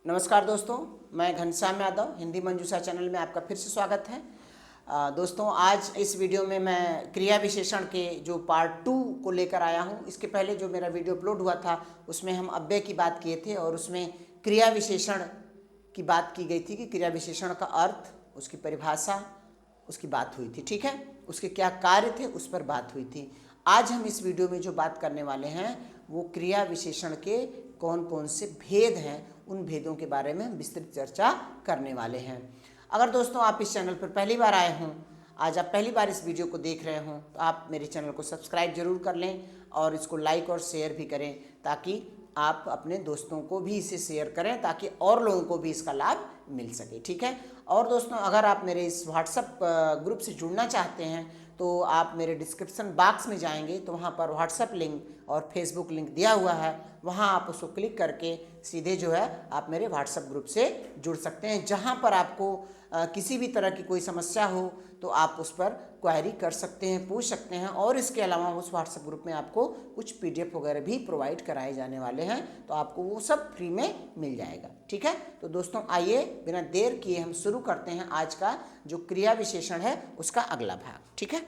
नमस्कार दोस्तों, मैं घनश्याम यादव हिंदी मंजूषा चैनल में आपका फिर से स्वागत है। दोस्तों, आज इस वीडियो में मैं क्रिया विशेषण के जो पार्ट 2 को लेकर आया हूं। इसके पहले जो मेरा वीडियो अपलोड हुआ था उसमें हम अव्यय की बात किए थे और उसमें क्रिया विशेषण की बात की गई थी कि क्रिया विशेषण का अर्थ, उसकी परिभाषा, उसकी बात हुई थी। ठीक है, उसके क्या कार्य थे उस पर बात हुई थी। आज हम इस वीडियो में जो बात करने वाले हैं वो क्रिया विशेषण के कौन कौन से भेद हैं, उन भेदों के बारे में हम विस्तृत चर्चा करने वाले हैं। अगर दोस्तों आप इस चैनल पर पहली बार आए हों, आज आप पहली बार इस वीडियो को देख रहे हों, तो आप मेरे चैनल को सब्सक्राइब जरूर कर लें और इसको लाइक और शेयर भी करें ताकि आप अपने दोस्तों को भी इसे शेयर करें ताकि और लोगों को भी इसका लाभ मिल सके। ठीक है, और दोस्तों अगर आप मेरे इस व्हाट्सएप ग्रुप से जुड़ना चाहते हैं तो आप मेरे डिस्क्रिप्शन बॉक्स में जाएंगे तो वहाँ पर व्हाट्सएप लिंक और फेसबुक लिंक दिया हुआ है। वहाँ आप उसको क्लिक करके सीधे जो है आप मेरे व्हाट्सएप ग्रुप से जुड़ सकते हैं, जहाँ पर आपको किसी भी तरह की कोई समस्या हो तो आप उस पर क्वेरी कर सकते हैं, पूछ सकते हैं। और इसके अलावा उस व्हाट्सएप ग्रुप में आपको कुछ PDF वगैरह भी प्रोवाइड कराए जाने वाले हैं, तो आपको वो सब फ्री में मिल जाएगा। ठीक है, तो दोस्तों आइए बिना देर किए हम शुरू करते हैं आज का जो क्रिया विशेषण है उसका अगला भाग। ठीक है,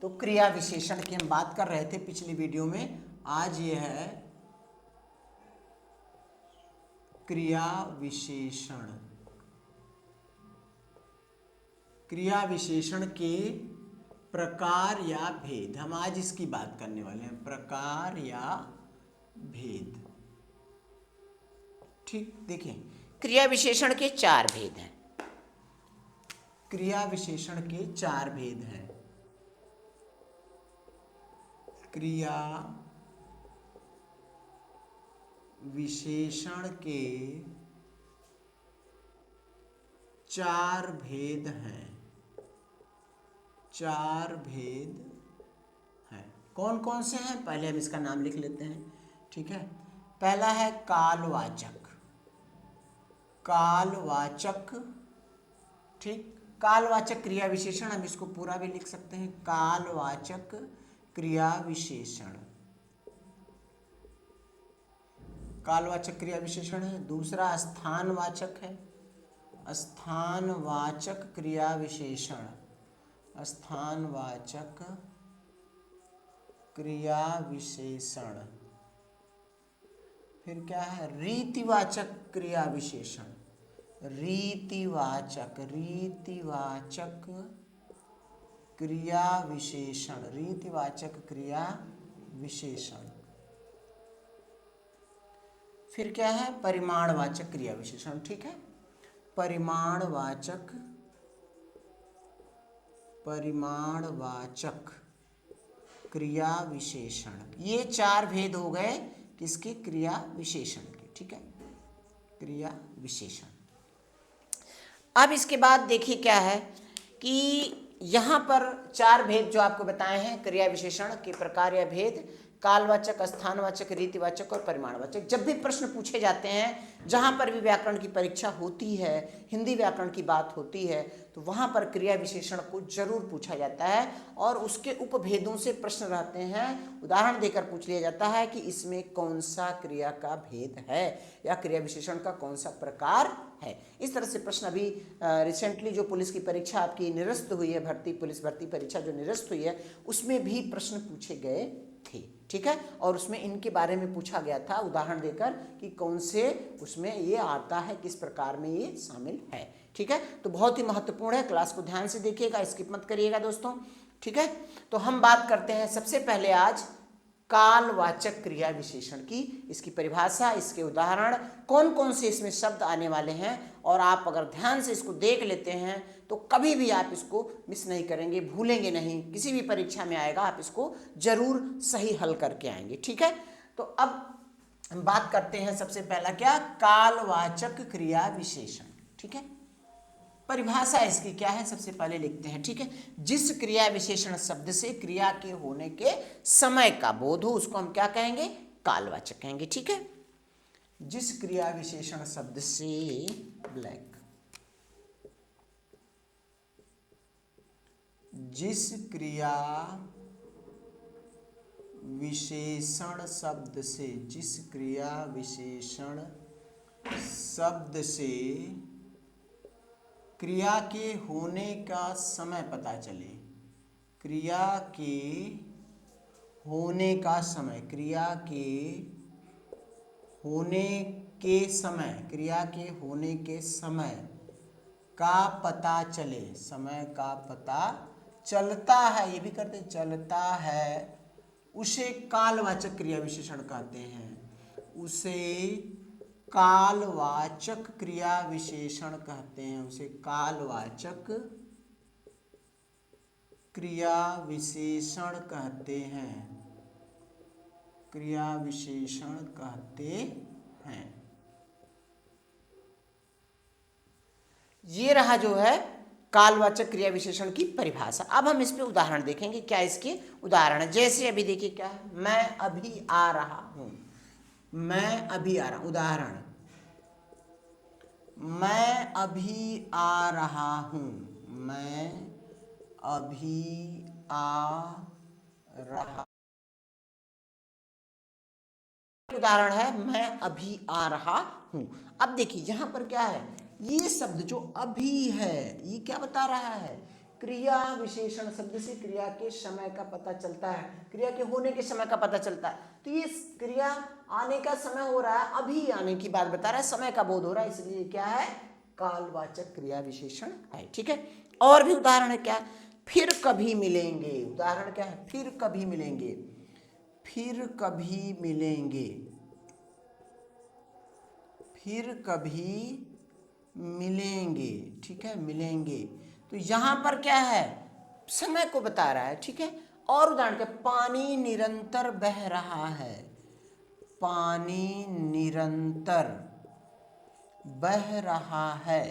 तो क्रिया विशेषण की हम बात कर रहे थे पिछली वीडियो में। आज ये है क्रिया विशेषण। क्रिया विशेषण के प्रकार या भेद, हम आज इसकी बात करने वाले हैं, प्रकार या भेद। ठीक, देखिए क्रिया विशेषण के 4 भेद हैं। क्रिया विशेषण के 4 भेद हैं। क्रिया विशेषण के 4 भेद हैं। 4 भेद हैं। कौन कौन से हैं, पहले हम इसका नाम लिख लेते हैं। ठीक है, पहला है कालवाचक। कालवाचक, ठीक, कालवाचक क्रिया विशेषण, हम इसको पूरा भी लिख सकते हैं, कालवाचक क्रिया विशेषण। कालवाचक क्रिया विशेषण है। दूसरा स्थानवाचक है, स्थानवाचक क्रिया विशेषण। स्थानवाचक क्रिया विशेषण। फिर क्या है, रीतिवाचक क्रिया विशेषण। रीतिवाचक क्रिया विशेषण। रीतिवाचक क्रिया विशेषण। फिर क्या है, परिमाणवाचक क्रिया विशेषण। ठीक है, परिमाणवाचक क्रिया विशेषण। ये 4 भेद हो गए किसके, क्रिया विशेषण के। ठीक है, क्रिया विशेषण। अब इसके बाद देखिए क्या है कि यहाँ पर 4 भेद जो आपको बताए हैं क्रिया विशेषण के प्रकार या भेद, कालवाचक, स्थानवाचक, रीतिवाचक और परिमाणवाचक। जब भी प्रश्न पूछे जाते हैं, जहाँ पर भी व्याकरण की परीक्षा होती है, हिंदी व्याकरण की बात होती है, तो वहाँ पर क्रिया विशेषण को जरूर पूछा जाता है और उसके उपभेदों से प्रश्न रहते हैं। उदाहरण देकर पूछ लिया जाता है कि इसमें कौन सा क्रिया का भेद है या क्रिया विशेषण का कौन सा प्रकार है। इस तरह से प्रश्न अभी रिसेंटली जो पुलिस की परीक्षा आपकी निरस्त हुई है, पुलिस भर्ती परीक्षा जो निरस्त हुई है, उसमें भी प्रश्न पूछे गए थे। ठीक है, और उसमें इनके बारे में पूछा गया था उदाहरण देकर कि कौन से उसमें ये आता है, किस प्रकार में ये शामिल है। ठीक है, तो बहुत ही महत्वपूर्ण है, क्लास को ध्यान से देखिएगा, स्किप मत करिएगा दोस्तों। ठीक है, तो हम बात करते हैं सबसे पहले आज कालवाचक क्रिया विशेषण की, इसकी परिभाषा, इसके उदाहरण, कौन कौन से इसमें शब्द आने वाले हैं। और आप अगर ध्यान से इसको देख लेते हैं तो कभी भी आप इसको मिस नहीं करेंगे, भूलेंगे नहीं, किसी भी परीक्षा में आएगा आप इसको जरूर सही हल करके आएंगे। ठीक है, तो अब हम बात करते हैं सबसे पहला क्या, कालवाचक क्रिया विशेषण। ठीक है, परिभाषा इसकी क्या है, सबसे पहले लिखते हैं। ठीक है, जिस क्रिया विशेषण शब्द से क्रिया के होने के समय का बोध हो उसको हम क्या कहेंगे, कालवाचक कहेंगे। ठीक है, जिस क्रिया विशेषण शब्द से जिस क्रिया विशेषण शब्द से, जिस क्रिया विशेषण शब्द से क्रिया के होने का समय पता चले, क्रिया के होने का समय, क्रिया के होने के समय, क्रिया के होने के समय का पता चले, समय का पता चलता है, ये भी करते चलता है, उसे कालवाचक क्रिया विशेषण कहते हैं, उसे कालवाचक क्रिया विशेषण कहते हैं, उसे कालवाचक क्रिया विशेषण कहते हैं, क्रिया विशेषण कहते हैं। ये रहा जो है कालवाचक क्रिया विशेषण की परिभाषा। अब हम इस पे उदाहरण देखेंगे, क्या इसके उदाहरण है। जैसे अभी देखिए क्या है, मैं अभी आ रहा हूं, मैं अभी आ रहा हूं, उदाहरण, मैं अभी आ रहा हूं, मैं अभी आ रहा, उदाहरण है मैं अभी आ रहा हूं। अब देखिए यहां पर क्या है, ये शब्द जो अभी है ये क्या बता रहा है, क्रिया विशेषण शब्द से क्रिया के समय का पता चलता है, क्रिया के होने के समय का पता चलता है। तो ये क्रिया आने का समय हो रहा है, अभी आने की बात बता रहा है, समय का बोध हो रहा है, इसलिए क्या है, कालवाचक क्रिया विशेषण है। ठीक है, और भी उदाहरण है क्या, फिर कभी मिलेंगे, उदाहरण क्या है, फिर कभी मिलेंगे, फिर कभी मिलेंगे, फिर कभी मिलेंगे। ठीक है, मिलेंगे, तो यहां पर क्या है, समय को बता रहा है। ठीक है, और उदाहरण क्या, पानी निरंतर बह रहा है, पानी निरंतर बह रहा है,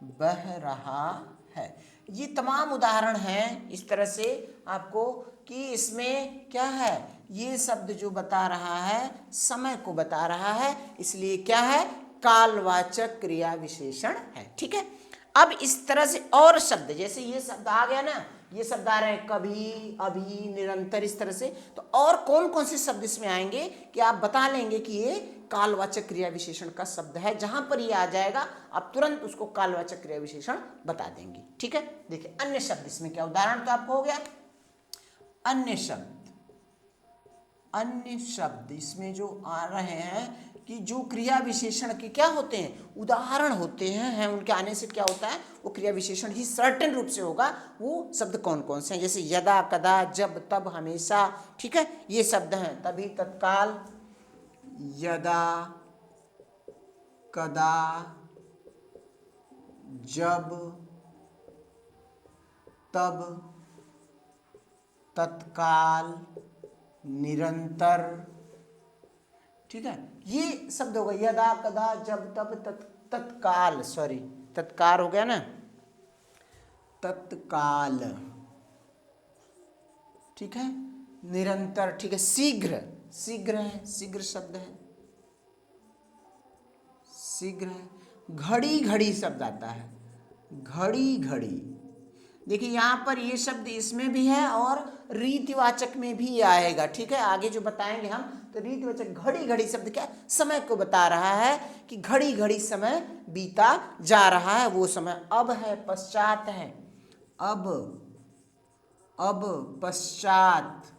बह रहा है। ये तमाम उदाहरण हैं इस तरह से आपको कि इसमें क्या है, ये शब्द जो बता रहा है समय को बता रहा है, इसलिए क्या है, कालवाचक क्रिया विशेषण है। ठीक है, अब इस तरह से और शब्द, जैसे ये शब्द आ गया ना, ये शब्द आ रहे हैं कभी, अभी, निरंतर, इस तरह से, तो और कौन कौन से शब्द इसमें आएंगे कि आप बता लेंगे कि ये कालवाचक क्रिया विशेषण का शब्द है, जहां पर ये आ जाएगा आप तुरंत उसको कालवाचक क्रिया विशेषण बता देंगे। ठीक है, देखिए अन्य शब्द, इसमें क्या उदाहरण तो आपको हो गया, अन्य शब्द, अन्य शब्द इसमें जो आ रहे हैं कि जो क्रिया विशेषण के क्या होते हैं, उदाहरण होते हैं, उनके आने से क्या होता है, वो क्रिया विशेषण ही सर्टेन रूप से होगा। वो शब्द कौन कौन से हैं, जैसे यदा, कदा, जब, तब, हमेशा। ठीक है, ये शब्द हैं, तभी, तत्काल, यदा, कदा, जब, तब, तत्काल, निरंतर। ठीक है, ये शब्द हो गए, यदा, कदा, जब, तब, तत्काल, सॉरी तत्काल हो गया ना, तत्काल। ठीक है, निरंतर। ठीक है, शीघ्र, शीघ्र है, शीघ्र शब्द है, शीघ्र है। घड़ी, घड़ी शब्द आता है, घड़ी, घड़ी। देखिए यहाँ पर ये शब्द इसमें भी है और रीतिवाचक में भी आएगा। ठीक है, आगे जो बताएंगे हम, तो रीतिवाचक, घड़ी, घड़ी शब्द क्या, समय को बता रहा है कि घड़ी घड़ी समय बीता जा रहा है, वो समय अब है, पश्चात है, अब, पश्चात।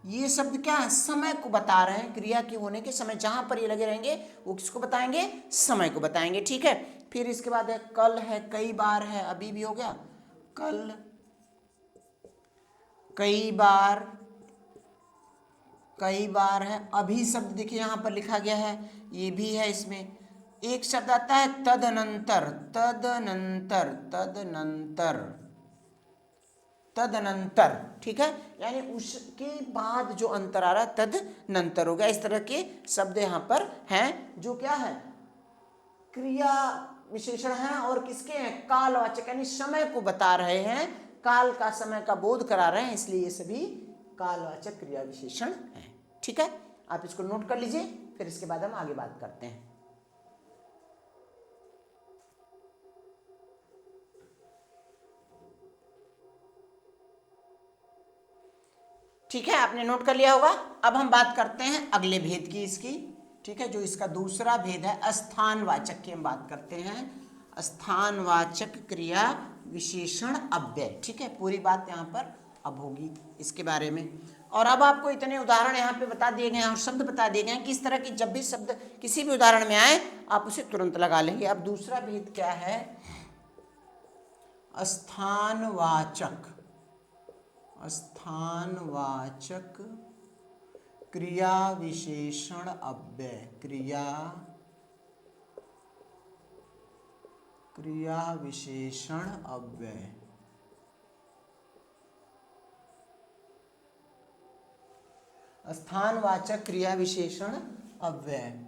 ये शब्द क्या है, समय को बता रहे हैं, क्रिया के होने के समय, जहां पर ये लगे रहेंगे वो किसको बताएंगे, समय को बताएंगे। ठीक है, फिर इसके बाद है कल है, कई बार है, अभी भी हो गया, कल, कई बार, कई बार है, अभी शब्द देखिए यहां पर लिखा गया है, ये भी है। इसमें एक शब्द आता है तदनंतर, तदनंतर, तदनंतर, तदनंतर। ठीक है, यानी उसके बाद जो अंतर आ रहा है तदनंतर हो गया। इस तरह के शब्द यहाँ पर हैं जो क्या है, क्रिया विशेषण हैं और किसके हैं, कालवाचक, यानी समय को बता रहे हैं, काल का, समय का बोध करा रहे हैं, इसलिए ये सभी कालवाचक क्रिया विशेषण हैं। ठीक है, आप इसको नोट कर लीजिए, फिर इसके बाद हम आगे बात करते हैं। ठीक है, आपने नोट कर लिया होगा। अब हम बात करते हैं अगले भेद की, इसकी ठीक है। जो इसका दूसरा भेद है स्थानवाचक की हम बात करते हैं, स्थानवाचक क्रिया विशेषण अव्यय, ठीक है। पूरी बात यहाँ पर अब होगी इसके बारे में। और अब आपको इतने उदाहरण यहाँ पे बता दिए गए हैं और शब्द बता दिए गए हैं कि इस तरह की जब भी शब्द किसी भी उदाहरण में आए आप उसे तुरंत लगा लेंगे। अब दूसरा भेद क्या है, स्थानवाचक, स्थानवाचक क्रिया विशेषण अव्यय, क्रिया विशेषण अव्यय। स्थानवाचक क्रिया विशेषण अव्यय।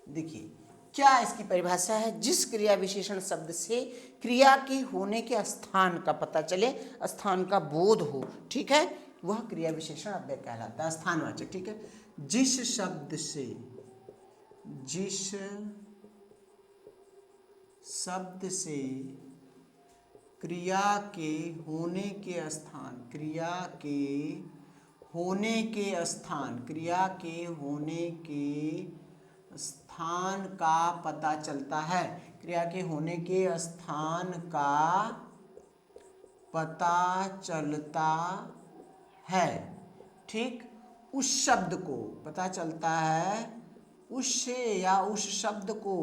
देखिए क्या इसकी परिभाषा है, जिस क्रिया विशेषण शब्द से क्रिया के होने के स्थान का पता चले, स्थान का बोध हो, ठीक है, वह क्रिया विशेषण अव्यय कहलाता है, स्थानवाचक, ठीक है। जिस शब्द से, जिस शब्द से क्रिया के होने के स्थान, क्रिया के होने के स्थान, क्रिया के होने के स्थान का पता चलता है, क्रिया के होने के स्थान का पता चलता है, ठीक। उस शब्द को पता चलता है, उससे या उस शब्द को,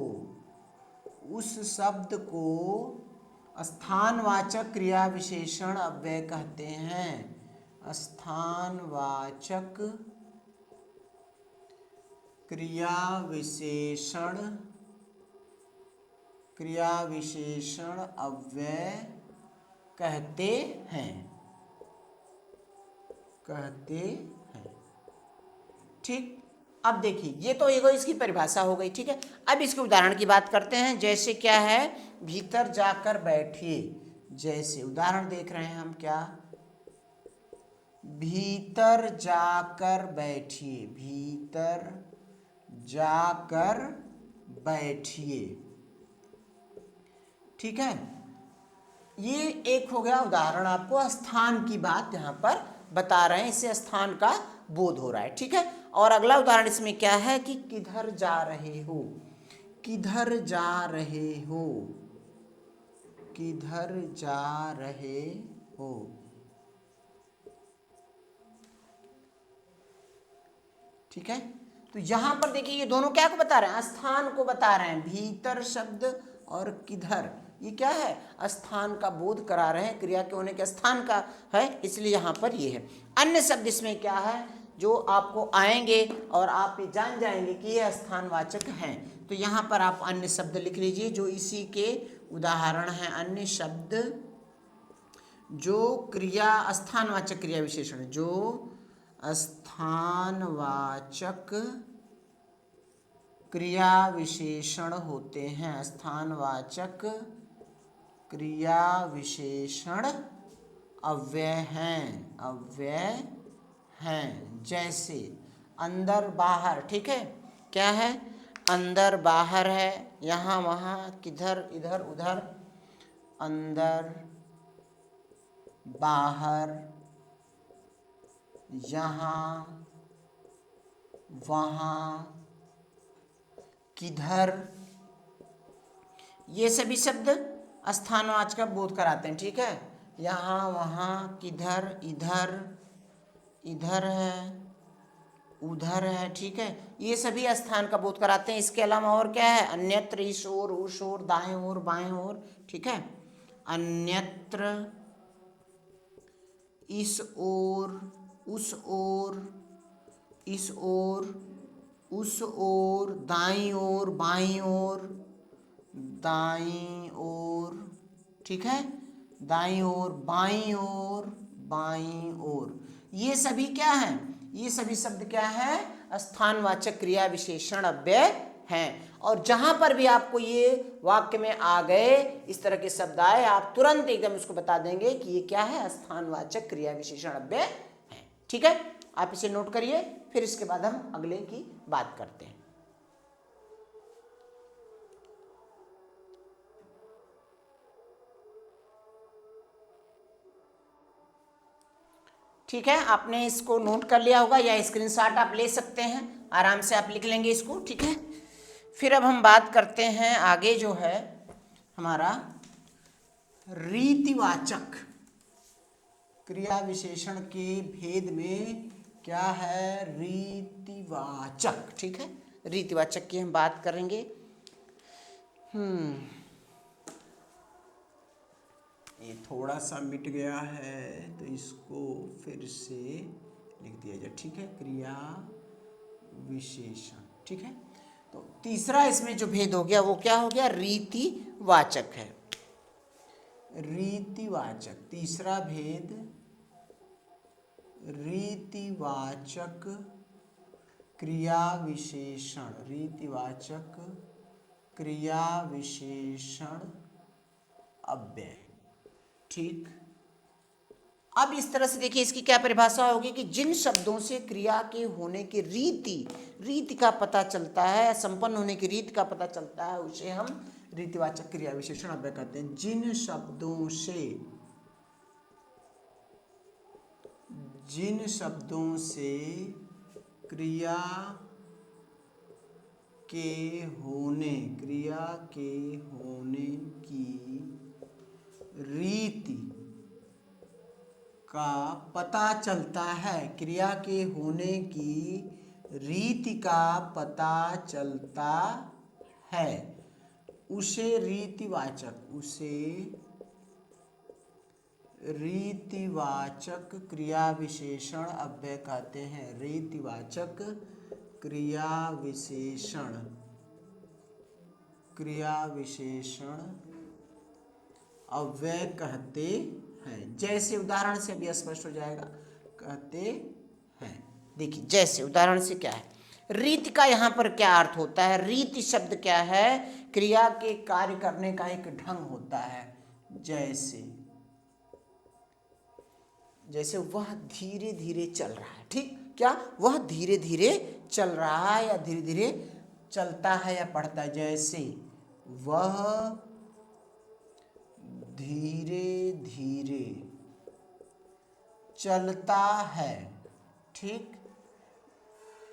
उस शब्द को स्थानवाचक क्रिया विशेषण अव्यय कहते हैं। स्थानवाचक क्रिया विशेषण, क्रिया विशेषण अव्यय कहते हैं, कहते हैं, ठीक। अब देखिए ये तो एगो इसकी परिभाषा हो गई, ठीक है। अब इसके उदाहरण की बात करते हैं। जैसे क्या है, भीतर जाकर बैठिए, जैसे उदाहरण देख रहे हैं हम, क्या, भीतर जाकर बैठिए, भीतर जाकर बैठिए, ठीक है। ये एक हो गया उदाहरण, आपको स्थान की बात यहाँ पर बता रहे हैं, इससे स्थान का बोध हो रहा है, ठीक है। और अगला उदाहरण इसमें क्या है कि किधर जा रहे हो, किधर जा रहे हो, किधर जा रहे हो, ठीक है। तो यहां पर देखिए ये दोनों क्या को बता रहे हैं, स्थान को बता रहे हैं। भीतर शब्द और किधर, ये क्या है, स्थान का बोध करा रहे हैं, क्रिया के होने के स्थान का है, इसलिए यहाँ पर ये है। अन्य शब्द इसमें क्या है जो आपको आएंगे और आप ये जान जाएंगे कि ये स्थानवाचक हैं। तो यहाँ पर आप अन्य शब्द लिख लीजिए जो इसी के उदाहरण हैं। अन्य शब्द जो क्रिया, स्थानवाचक क्रिया विशेषण, जो स्थानवाचक क्रिया विशेषण होते हैं, स्थानवाचक क्रिया विशेषण अव्यय हैं, अव्यय हैं। जैसे अंदर बाहर, ठीक है, क्या है, अंदर बाहर है, यहाँ वहाँ, किधर इधर उधर, अंदर बाहर, यहाँ वहाँ, किधर, ये सभी शब्द स्थानवाचक का बोध कराते हैं, ठीक है। यहाँ वहाँ, किधर, इधर, इधर है, उधर है, ठीक है, ये सभी स्थान का बोध कराते हैं। इसके अलावा और क्या है, अन्यत्र, इस ओर, उस ओर, दाएं ओर, बाएं ओर, ठीक है, अन्यत्र, इस ओर, उस ओर, इस ओर, उस ओर, दाईं ओर, बाईं ओर, दाईं ओर, ठीक है, दाईं ओर, बाईं ओर, बाईं ओर, ये सभी क्या हैं, ये सभी शब्द क्या है, स्थानवाचक क्रिया विशेषण अव्यय हैं। और जहां पर भी आपको ये वाक्य में आ गए, इस तरह के शब्द आए, आप तुरंत एकदम उसको बता देंगे कि ये क्या है, स्थानवाचक क्रिया विशेषण अव्यय है, ठीक है। आप इसे नोट करिए, फिर इसके बाद हम अगले की बात करते हैं। ठीक है, आपने इसको नोट कर लिया होगा या स्क्रीनशॉट आप ले सकते हैं, आराम से आप लिख लेंगे इसको। ठीक है, फिर अब हम बात करते हैं आगे जो है हमारा रीतिवाचक क्रिया विशेषण के भेद में क्या है, रीतिवाचक। ठीक है, रीतिवाचक की हम बात करेंगे। ये थोड़ा सा मिट गया है तो इसको फिर से लिख दिया जाए। ठीक है, क्रिया विशेषण। ठीक है, तो तीसरा इसमें जो भेद हो गया वो क्या हो गया, रीतिवाचक है। रीतिवाचक, तीसरा भेद रीतिवाचक क्रिया विशेषण, रीतिवाचक क्रिया विशेषण अव्यय। ठीक, अब इस तरह से देखिए इसकी क्या परिभाषा होगी कि जिन शब्दों से क्रिया के होने की रीति का पता चलता है, संपन्न होने की रीति का पता चलता है, उसे हम रीतिवाचक क्रिया विशेषण अव्यय कहते हैं। जिन शब्दों से क्रिया के होने की रीति का पता चलता है, क्रिया के होने की रीति का पता चलता है, उसे रीतिवाचक क्रिया विशेषण अव्यय कहते हैं। रीतिवाचक क्रिया विशेषण अव्यय कहते हैं। जैसे उदाहरण से अभी स्पष्ट हो जाएगा, कहते हैं। देखिए जैसे उदाहरण से क्या है, रीति का यहाँ पर क्या अर्थ होता है। रीति शब्द क्या है, क्रिया के कार्य करने का एक ढंग होता है। जैसे वह धीरे धीरे चल रहा है। ठीक, क्या वह धीरे धीरे चल रहा है या धीरे धीरे चलता है या पढ़ता है। जैसे वह धीरे धीरे चलता है। ठीक,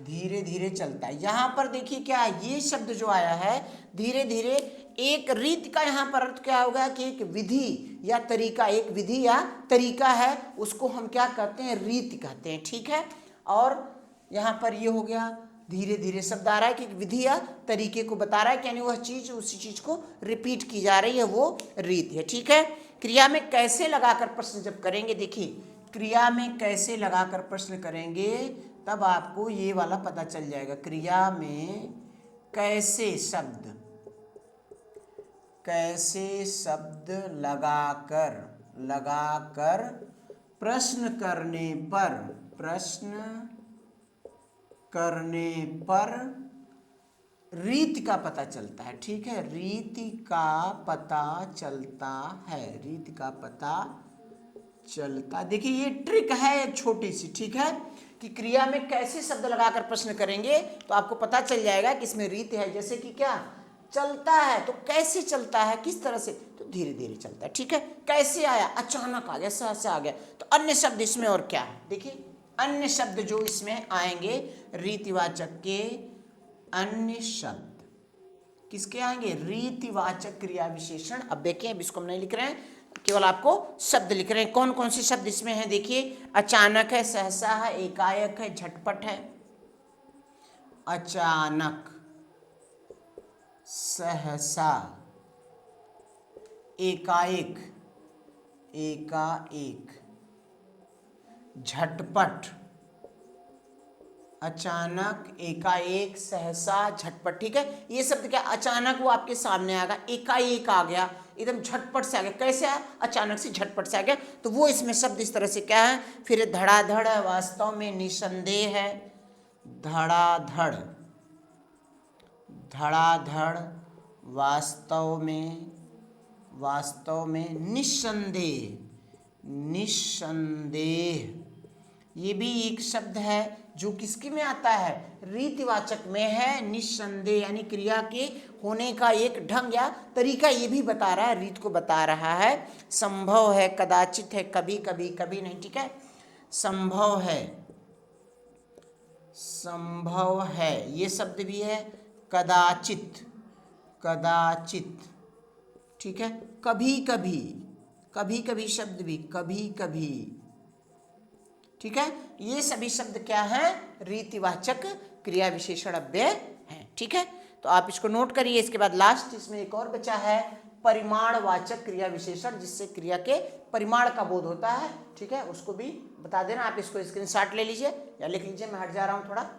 धीरे धीरे चलता है। यहाँ पर देखिए क्या है, ये शब्द जो आया है धीरे धीरे, एक रीति का यहाँ पर अर्थ क्या होगा कि एक विधि या तरीका, एक विधि या तरीका है, उसको हम क्या कहते हैं, रीति कहते हैं। ठीक है, और यहाँ पर ये हो गया धीरे धीरे शब्द आ रहा है कि विधि या तरीके को बता रहा है, यानी वह चीज उसी चीज को रिपीट की जा रही है, वो रीति है। ठीक है, क्रिया में कैसे लगाकर प्रश्न जब करेंगे, देखिए क्रिया में कैसे लगाकर प्रश्न करेंगे तब आपको ये वाला पता चल जाएगा। क्रिया में कैसे शब्द लगाकर प्रश्न करने पर रीति का पता चलता है। ठीक है, रीति का पता चलता। देखिए ये ट्रिक है छोटी सी। ठीक है, कि क्रिया में कैसे शब्द लगाकर प्रश्न करेंगे तो आपको पता चल जाएगा कि इसमें रीति है। जैसे कि क्या चलता है, तो कैसे चलता है, किस तरह से, तो धीरे धीरे चलता है। ठीक है, कैसे आया, अचानक आ गया, सहसा आ गया। तो अन्य शब्द इसमें और क्या है, देखिए अन्य शब्द जो इसमें आएंगे रीतिवाचक के, अन्य शब्द किसके आएंगे, रीतिवाचक क्रिया विशेषण अव्यय के। अब इसको हम नहीं लिख रहे हैं, केवल आपको शब्द लिख रहे हैं। कौन कौन से शब्द इसमें हैं, देखिए अचानक है, सहसा है, एकाएक है, झटपट है। अचानक, सहसा, एकाएक, झटपट। अचानक, एकाएक, सहसा, झटपट। ठीक है, ये शब्द क्या, अचानक वो आपके सामने आ गया, एकाएक आ गया, एकदम झटपट से आ गया। कैसे आया, अचानक से झटपट से आ गया, तो वो इसमें शब्द इस तरह से क्या है। फिर धड़ाधड़ है, वास्तव में निसंदेह है। धड़ाधड़, वास्तव में, निसंदेह। ये भी एक शब्द है जो किसके में आता है, रीतिवाचक में है। निसंदेह यानी क्रिया के होने का एक ढंग या तरीका ये भी बता रहा है, रीत को बता रहा है। संभव है, कदाचित है, कभी कभी, कभी नहीं। ठीक है, संभव है, संभव है, ये शब्द भी है। कदाचित, कदाचित, ठीक है। कभी कभी, कभी कभी शब्द भी, कभी कभी, ठीक है। ये सभी शब्द क्या है? रीतिवाचक क्रिया विशेषण अव्यय हैं, ठीक है। तो आप इसको नोट करिए। इसके बाद लास्ट इसमें एक और बचा है परिमाणवाचक क्रिया विशेषण, जिससे क्रिया के परिमाण का बोध होता है, ठीक है। उसको भी बता देना। आप इसको स्क्रीनशॉट ले लीजिए या लिख लीजिए, मैं हट जा रहा हूं थोड़ा।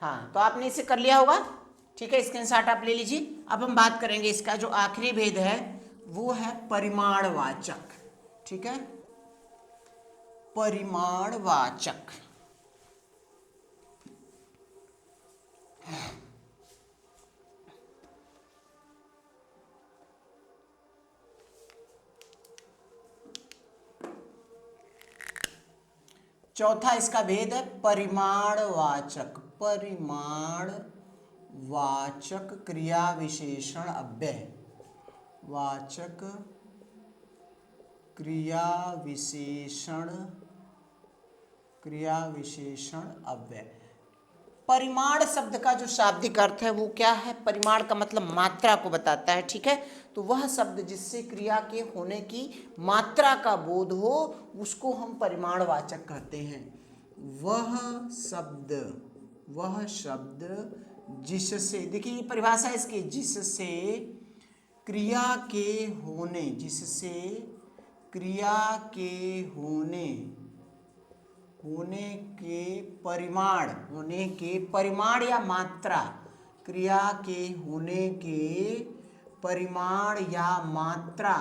हाँ, तो आपने इसे कर लिया होगा, ठीक है। स्क्रीनशॉट आप ले लीजिए। अब हम बात करेंगे इसका जो आखिरी भेद है वो है परिमाणवाचक, ठीक है। परिमाणवाचक, चौथा इसका भेद है परिमाणवाचक, परिमाणवाचक क्रिया विशेषण अव्यय, वाचक क्रिया विशेषण अव्यय। परिमाण शब्द का जो शाब्दिक अर्थ है वो क्या है? परिमाण का मतलब मात्रा को बताता है, ठीक है। तो वह शब्द जिससे क्रिया के होने की मात्रा का बोध हो उसको हम परिमाणवाचक कहते हैं। वह शब्द जिससे, देखिए ये परिभाषा है इसकी, जिससे क्रिया के होने, जिससे क्रिया के होने के परिमाण या मात्रा, क्रिया के होने के परिमाण या मात्रा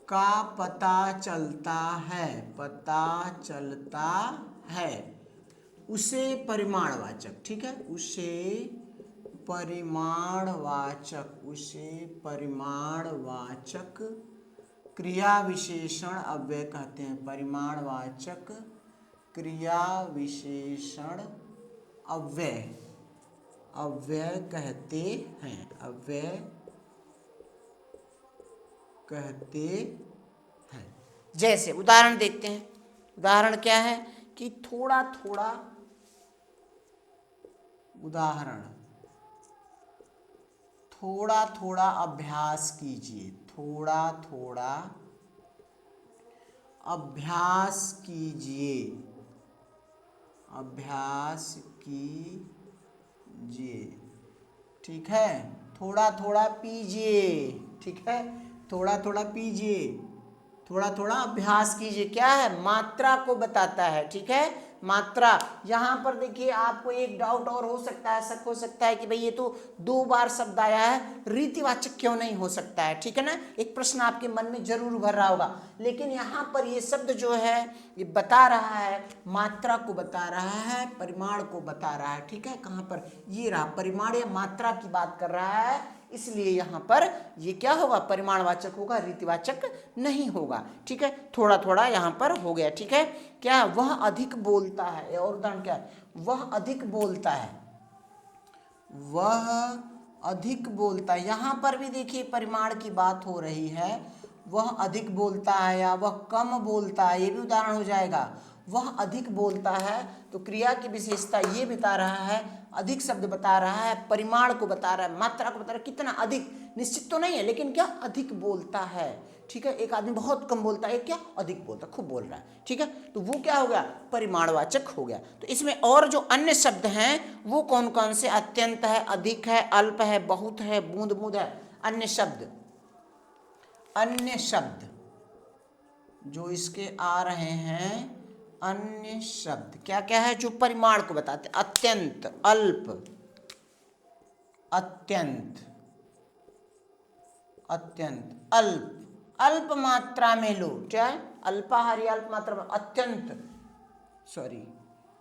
का पता चलता है, उसे परिमाणवाचक, ठीक है। उसे परिमाणवाचक क्रिया विशेषण अव्यय कहते हैं। परिमाणवाचक क्रिया विशेषण अव्यय कहते हैं। जैसे उदाहरण देखते हैं। उदाहरण क्या है कि थोड़ा थोड़ा अभ्यास कीजिए, ठीक है। थोड़ा थोड़ा पीजिए, ठीक है। थोड़ा थोड़ा अभ्यास कीजिए, क्या है? मात्रा को बताता है, ठीक है। मात्रा। यहाँ पर देखिए आपको एक डाउट और हो सकता है, शक हो सकता है कि भाई ये तो 2 बार शब्द आया है, रीतिवाचक क्यों नहीं हो सकता है, ठीक है ना। एक प्रश्न आपके मन में जरूर उभर रहा होगा। लेकिन यहाँ पर ये शब्द जो है ये बता रहा है, मात्रा को बता रहा है, परिमाण को बता रहा है, ठीक है। कहाँ पर? ये रहा, परिमाण या मात्रा की बात कर रहा है, इसलिए यहाँ पर ये क्या होगा? परिमाणवाचक होगा, रीतिवाचक नहीं होगा, ठीक है। थोड़ा थोड़ा यहाँ पर हो गया, ठीक है। क्या? वह अधिक बोलता है। और उदाहरण क्या है? वह अधिक बोलता है। यहाँ पर भी देखिए परिमाण की बात हो रही है। वह अधिक बोलता है या वह कम बोलता है, ये भी उदाहरण हो जाएगा। वह अधिक बोलता है तो क्रिया की विशेषता ये बता रहा है, अधिक शब्द बता रहा है, परिमाण को बता रहा है, मात्रा को बता रहा है। कितना अधिक निश्चित तो नहीं है, लेकिन क्या? अधिक बोलता है, ठीक है। एक आदमी बहुत कम बोलता है, क्या? अधिक बोलता है, खूब बोल रहा है, ठीक है। तो वो क्या हो गया? परिमाणवाचक हो गया। तो इसमें और जो अन्य शब्द हैं वो कौन कौन से? अत्यंत है, अधिक है, अल्प है, बहुत है, बूंद बूंद है। अन्य शब्द जो इसके आ रहे हैं, अन्य शब्द क्या क्या है जो परिमाण को बताते हैं? अत्यंत, अल्प, अल्प मात्रा में लो, क्या है? अल्पाहारी, अल्प मात्रा में, अत्यंत, सॉरी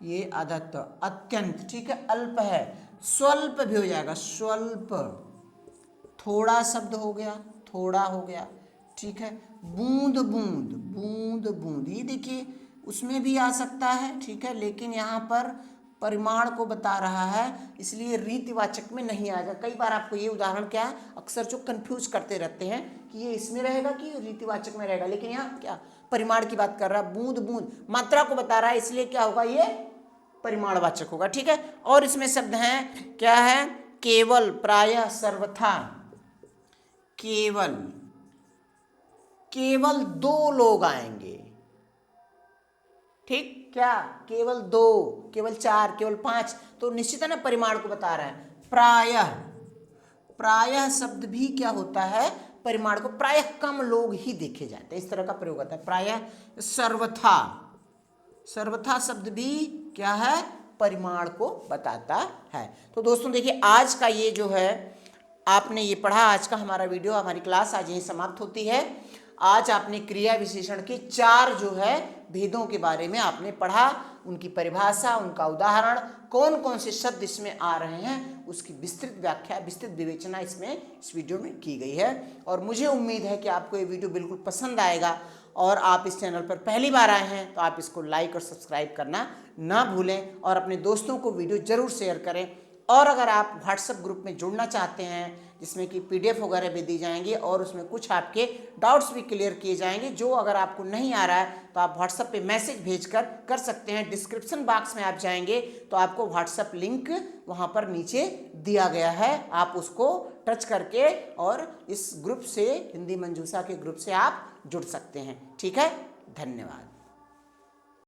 ये आदत, अत्यंत, ठीक है। अल्प है, स्वल्प भी हो जाएगा, स्वल्प, थोड़ा शब्द हो गया, थोड़ा हो गया, ठीक है। बूंद बूंद, ये देखिए उसमें भी आ सकता है, ठीक है, लेकिन यहाँ पर परिमाण को बता रहा है इसलिए रीतिवाचक में नहीं आएगा। कई बार आपको ये उदाहरण क्या है, अक्सर जो कंफ्यूज करते रहते हैं कि ये इसमें रहेगा कि रीतिवाचक में रहेगा, लेकिन यहाँ क्या परिमाण की बात कर रहा है, बूंद बूंद मात्रा को बता रहा है, इसलिए क्या होगा, ये परिमाणवाचक होगा, ठीक है। और इसमें शब्द हैं, क्या है, केवल, प्रायः, सर्वथा। केवल, केवल 2 लोग आएंगे, ठीक, क्या, केवल 2, केवल 4, केवल 5, तो निश्चित है ना परिमाण को बता रहा है। प्रायः, प्रायः शब्द भी क्या होता है, परिमाण को, प्रायः कम लोग ही देखे जाते हैं, इस तरह का प्रयोग होता है। प्रायः, सर्वथा, सर्वथा शब्द भी क्या है, परिमाण को बताता है। तो दोस्तों देखिए, आज का ये जो है आपने ये पढ़ा, आज का हमारा वीडियो, हमारी क्लास आज यहीं समाप्त होती है। आज आपने क्रिया विशेषण के 4 जो है भेदों के बारे में आपने पढ़ा, उनकी परिभाषा, उनका उदाहरण, कौन कौन से शब्द इसमें आ रहे हैं, उसकी विस्तृत व्याख्या, विस्तृत विवेचना इसमें इस वीडियो में की गई है। और मुझे उम्मीद है कि आपको ये वीडियो बिल्कुल पसंद आएगा, और आप इस चैनल पर पहली बार आए हैं तो आप इसको लाइक और सब्सक्राइब करना ना भूलें, और अपने दोस्तों को वीडियो ज़रूर शेयर करें। और अगर आप व्हाट्सएप ग्रुप में जुड़ना चाहते हैं जिसमें कि PDF वगैरह भी दी जाएंगी और उसमें कुछ आपके डाउट्स भी क्लियर किए जाएंगे, जो अगर आपको नहीं आ रहा है तो आप व्हाट्सएप पे मैसेज भेजकर कर सकते हैं। डिस्क्रिप्शन बॉक्स में आप जाएंगे तो आपको व्हाट्सएप लिंक वहां पर नीचे दिया गया है, आप उसको टच करके और इस ग्रुप से, हिंदी मंजूषा के ग्रुप से आप जुड़ सकते हैं, ठीक है। धन्यवाद।